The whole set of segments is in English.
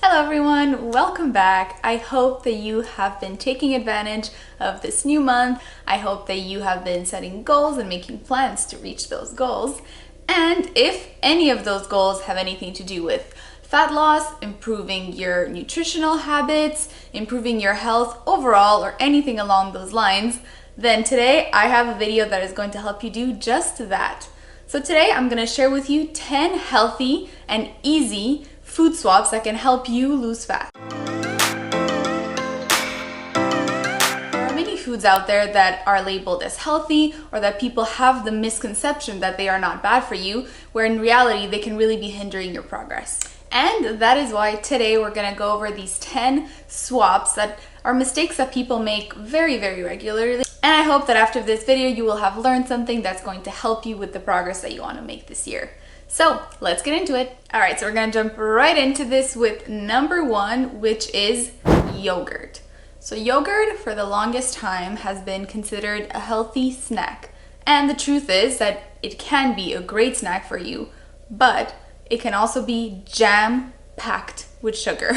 Hello everyone, welcome back. I hope that you have been taking advantage of this new month. I hope that you have been setting goals and making plans to reach those goals. And if any of those goals have anything to do with fat loss, improving your nutritional habits, improving your health overall, or anything along those lines, then today I have a video that is going to help you do just that. So today I'm going to share with you 10 healthy and easy food swaps that can help you lose fat. There are many foods out there that are labeled as healthy or that people have the misconception that they are not bad for you, where in reality they can really be hindering your progress. And that is why today we're going to go over these 10 swaps that are mistakes that people make very regularly. And I hope that after this video you will have learned something that's going to help you with the progress that you want to make this year. So let's get into it. All right, so we're gonna jump right into this with number one, which is yogurt. So yogurt for the longest time has been considered a healthy snack. And the truth is that it can be a great snack for you, but it can also be jam-packed with sugar.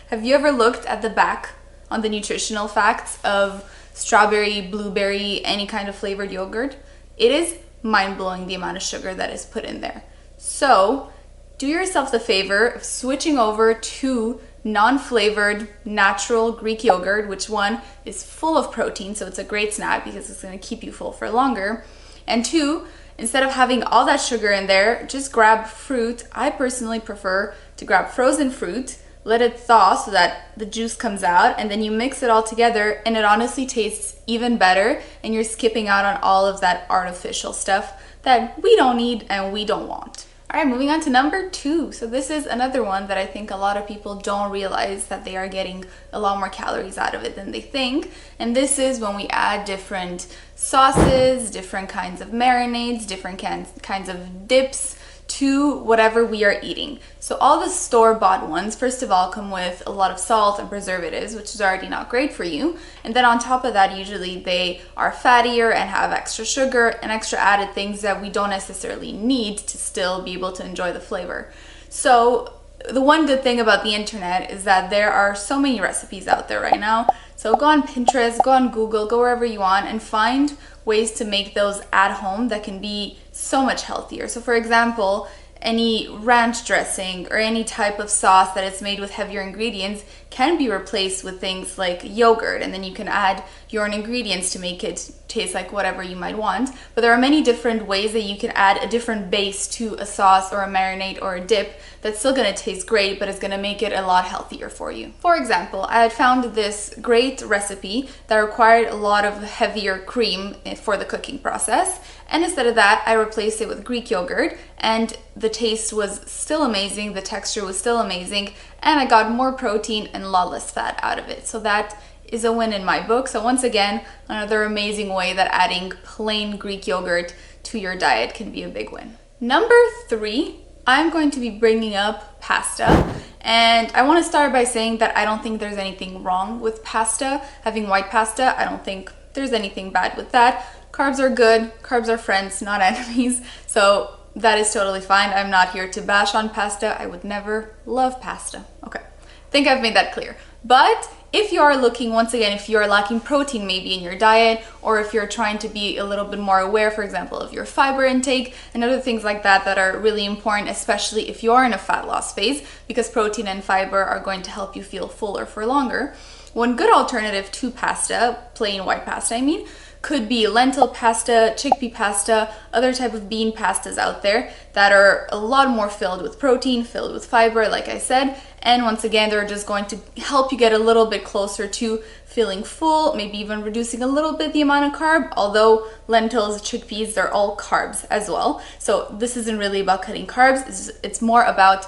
Have you ever looked at the back on the nutritional facts of strawberry, blueberry, any kind of flavored yogurt? It is mind-blowing the amount of sugar that is put in there. So do yourself the favor of switching over to non-flavored natural Greek yogurt, which one is full of protein, so it's a great snack because it's going to keep you full for longer. And two, instead of having all that sugar in there, just grab fruit. I personally prefer to grab frozen fruit, let it thaw so that the juice comes out, and then you mix it all together and it honestly tastes even better, and you're skipping out on all of that artificial stuff that we don't need and we don't want. All right, moving on to number two. So this is another one that I think a lot of people don't realize that they are getting a lot more calories out of it than they think. And this is when we add different sauces, different kinds of marinades, different kinds of dips to whatever we are eating. So all the store-bought ones, first of all, come with a lot of salt and preservatives, which is already not great for you. And then on top of that, usually they are fattier and have extra sugar and extra added things that we don't necessarily need to still be able to enjoy the flavor. So the one good thing about the internet is that there are so many recipes out there right now. So go on Pinterest, go on Google, go wherever you want and find ways to make those at home that can be so much healthier. So for example, any ranch dressing or any type of sauce that is made with heavier ingredients can be replaced with things like yogurt, and then you can add your own ingredients to make it taste like whatever you might want. But there are many different ways that you can add a different base to a sauce or a marinade or a dip that's still going to taste great, but it's going to make it a lot healthier for you. For example, I had found this great recipe that required a lot of heavier cream for the cooking process, and instead of that I replaced it with Greek yogurt, and the taste was still amazing, the texture was still amazing, and I got more protein and a lot less fat out of it. So that is a win in my book. So once again, another amazing way that adding plain Greek yogurt to your diet can be a big win. Number three, I'm going to be bringing up pasta. And I want to start by saying that I don't think there's anything wrong with pasta. Having white pasta, I don't think there's anything bad with that. Carbs are good, carbs are friends, not enemies. So that is totally fine. I'm not here to bash on pasta. I would never love pasta. Okay, I think I've made that clear. But if you are looking, once again, if you are lacking protein maybe in your diet, or if you're trying to be a little bit more aware, for example, of your fiber intake and other things like that that are really important, especially if you're in a fat loss phase, because protein and fiber are going to help you feel fuller for longer. One good alternative to pasta, plain white pasta I mean, could be lentil pasta, chickpea pasta, other type of bean pastas out there that are a lot more filled with protein, filled with fiber, like I said. And once again, they're just going to help you get a little bit closer to feeling full, maybe even reducing a little bit the amount of carb, although lentils, chickpeas, they're all carbs as well. So this isn't really about cutting carbs, it's more about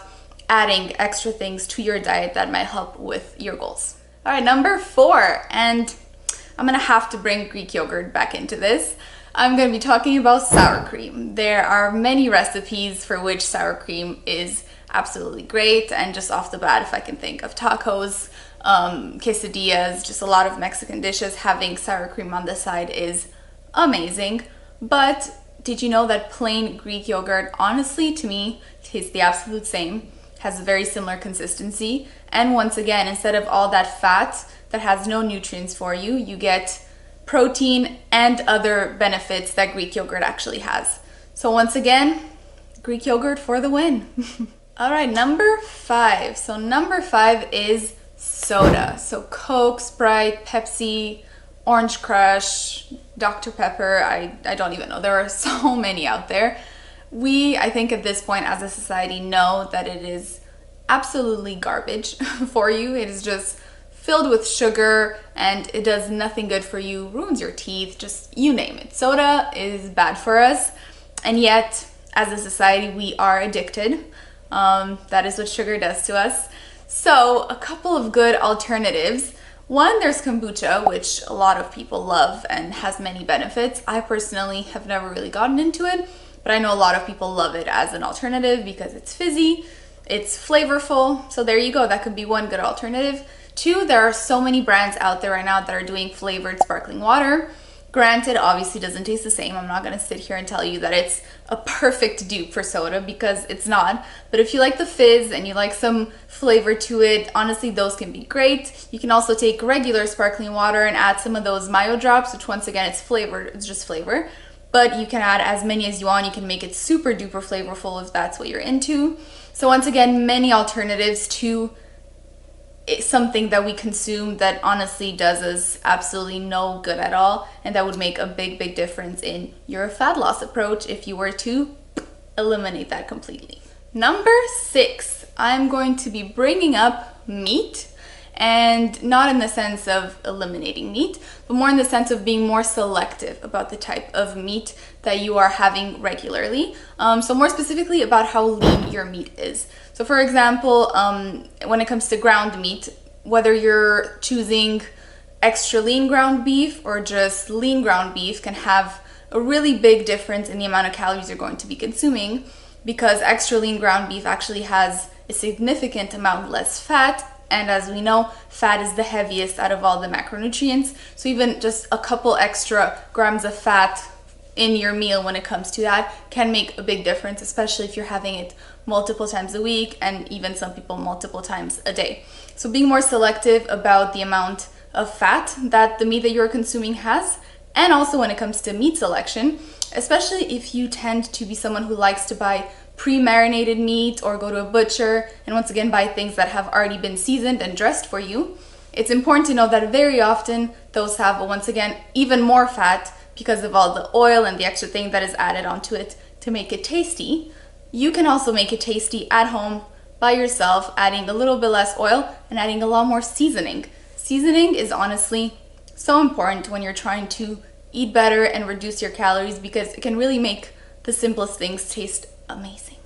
adding extra things to your diet that might help with your goals. All right, number four, and I'm gonna have to bring Greek yogurt back into this. I'm gonna be talking about sour cream. There are many recipes for which sour cream is absolutely great, and just off the bat, if I can think of tacos, quesadillas, just a lot of Mexican dishes, having sour cream on the side is amazing. But did you know that plain Greek yogurt, honestly, to me, tastes the absolute same, has a very similar consistency, And once again, instead of all that fat that has no nutrients for you, you get protein and other benefits that Greek yogurt actually has. So once again, Greek yogurt for the win. All right, number 5. So number 5 is soda. So Coke, Sprite, Pepsi, Orange Crush, Dr. Pepper, I don't even know. There are so many out there. We, I think at this point as a society, know that it is absolutely garbage for you. It is just filled with sugar and it does nothing good for you, ruins your teeth, just you name it. Soda is bad for us, and yet as a society we are addicted. That is what sugar does to us. So a couple of good alternatives. One, there's kombucha, which a lot of people love and has many benefits. I personally have never really gotten into it, but I know a lot of people love it as an alternative because it's fizzy, it's flavorful. So there you go, that could be one good alternative. 2, there are so many brands out there right now that are doing flavored sparkling water. Granted, obviously doesn't taste the same. I'm not gonna sit here and tell you that it's a perfect dupe for soda because it's not. But if you like the fizz and you like some flavor to it, honestly, those can be great. You can also take regular sparkling water and add some of those mayo drops, which once again, it's flavored, it's just flavor. But you can add as many as you want. You can make it super duper flavorful if that's what you're into. So once again, many alternatives to something that we consume that honestly does us absolutely no good at all, and that would make a big difference in your fat loss approach if you were to eliminate that completely. Number 6, I'm going to be bringing up meat, and not in the sense of eliminating meat, but more in the sense of being more selective about the type of meat that you are having regularly. So more specifically about how lean your meat is. So for example, when it comes to ground meat, whether you're choosing extra lean ground beef or just lean ground beef can have a really big difference in the amount of calories you're going to be consuming, because extra lean ground beef actually has a significant amount less fat. And as we know, fat is the heaviest out of all the macronutrients. So even just a couple extra grams of fat in your meal when it comes to that can make a big difference, especially if you're having it multiple times a week and even some people multiple times a day. So being more selective about the amount of fat that the meat that you're consuming has, and also when it comes to meat selection, especially if you tend to be someone who likes to buy pre-marinated meat or go to a butcher and once again buy things that have already been seasoned and dressed for you, it's important to know that very often those have, once again, even more fat because of all the oil and the extra thing that is added onto it to make it tasty. You can also make it tasty at home by yourself, adding a little bit less oil and adding a lot more seasoning. Seasoning is honestly so important when you're trying to eat better and reduce your calories, because it can really make the simplest things taste amazing.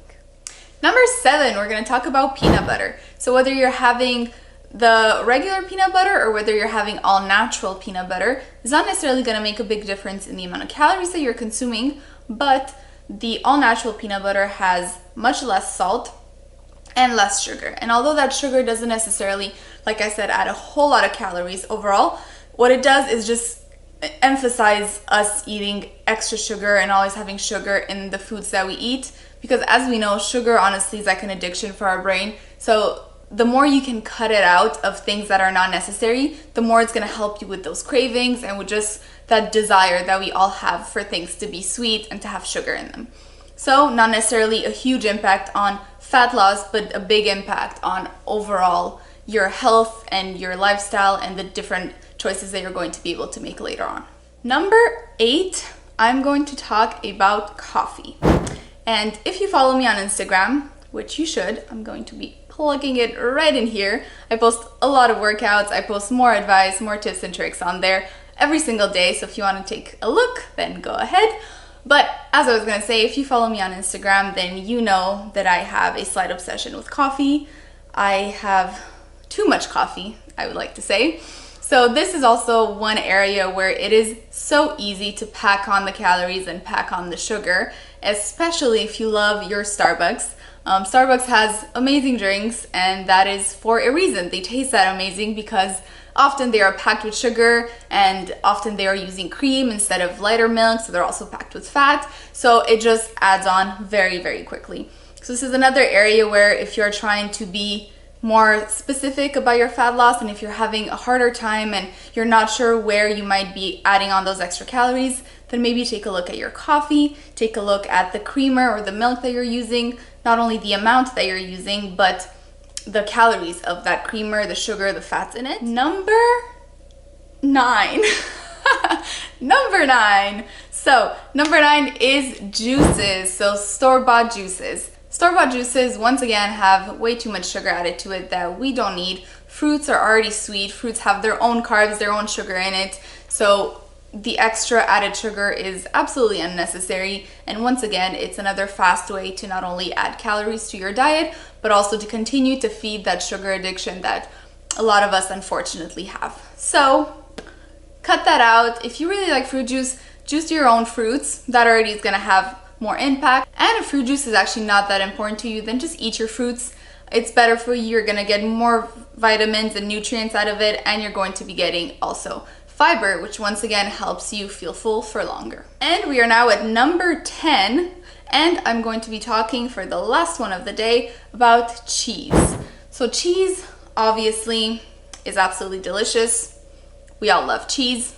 Number 7, we're going to talk about peanut butter. So whether you're having the regular peanut butter or whether you're having all natural peanut butter is not necessarily going to make a big difference in the amount of calories that you're consuming, but the all natural peanut butter has much less salt and less sugar. And although that sugar doesn't necessarily, like I said, add a whole lot of calories overall, what it does is just emphasize us eating extra sugar and always having sugar in the foods that we eat, because as we know, sugar honestly is like an addiction for our brain. So the more you can cut it out of things that are not necessary, the more it's going to help you with those cravings and with just that desire that we all have for things to be sweet and to have sugar in them. So not necessarily a huge impact on fat loss, but a big impact on overall your health and your lifestyle and the different choices that you're going to be able to make later on. Number 8, I'm going to talk about coffee. And if you follow me on Instagram, which you should, I'm going to be plugging it right in here. I post a lot of workouts, I post more advice, more tips and tricks on there every single day. So if you want to take a look, then go ahead. But as I was going to say, if you follow me on Instagram, then you know that I have a slight obsession with coffee. I have too much coffee, I would like to say. So this is also one area where it is so easy to pack on the calories and pack on the sugar, especially if you love your Starbucks. Starbucks has amazing drinks, and that is for a reason. They taste that amazing because often they are packed with sugar, and often they are using cream instead of lighter milk, so they're also packed with fat. So it just adds on very quickly. So this is another area where if you're trying to be more specific about your fat loss, and if you're having a harder time and you're not sure where you might be adding on those extra calories, then maybe take a look at your coffee, take a look at the creamer or the milk that you're using, not only the amount that you're using, but the calories of that creamer, the sugar, the fats in it. Number 9. Number 9. So number 9 is juices. So store-bought juices. Store-bought juices, once again, have way too much sugar added to it that we don't need. Fruits are already sweet. Fruits have their own carbs, their own sugar in it. So the extra added sugar is absolutely unnecessary. And once again, it's another fast way to not only add calories to your diet, but also to continue to feed that sugar addiction that a lot of us unfortunately have. So cut that out. If you really like fruit juice, juice your own fruits. That already is gonna have more impact. And if fruit juice is actually not that important to you, then just eat your fruits. It's better for you. You're gonna get more vitamins and nutrients out of it, and you're going to be getting also fiber, which once again helps you feel full for longer. And we are now at number 10, and I'm going to be talking for the last one of the day about cheese. So cheese obviously is absolutely delicious. We all love cheese.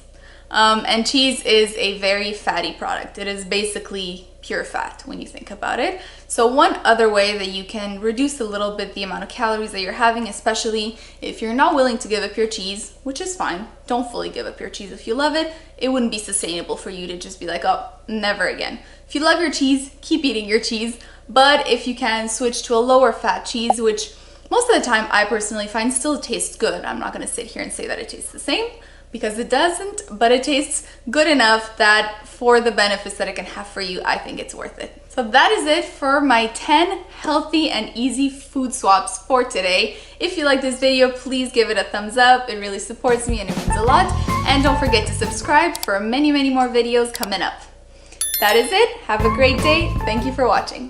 And cheese is a very fatty product. It is basically pure fat when you think about it. So one other way that you can reduce a little bit the amount of calories that you're having, especially if you're not willing to give up your cheese, which is fine, don't fully give up your cheese. If you love it, it wouldn't be sustainable for you to just be like, oh, never again. If you love your cheese, keep eating your cheese. But if you can switch to a lower fat cheese, which most of the time I personally find still tastes good. I'm not gonna sit here and say that it tastes the same, because it doesn't, but it tastes good enough that for the benefits that it can have for you, I think it's worth it. So that is it for my 10 healthy and easy food swaps for today. If you like this video, please give it a thumbs up. It really supports me and it means a lot. And don't forget to subscribe for many, many more videos coming up. That is it. Have a great day. Thank you for watching.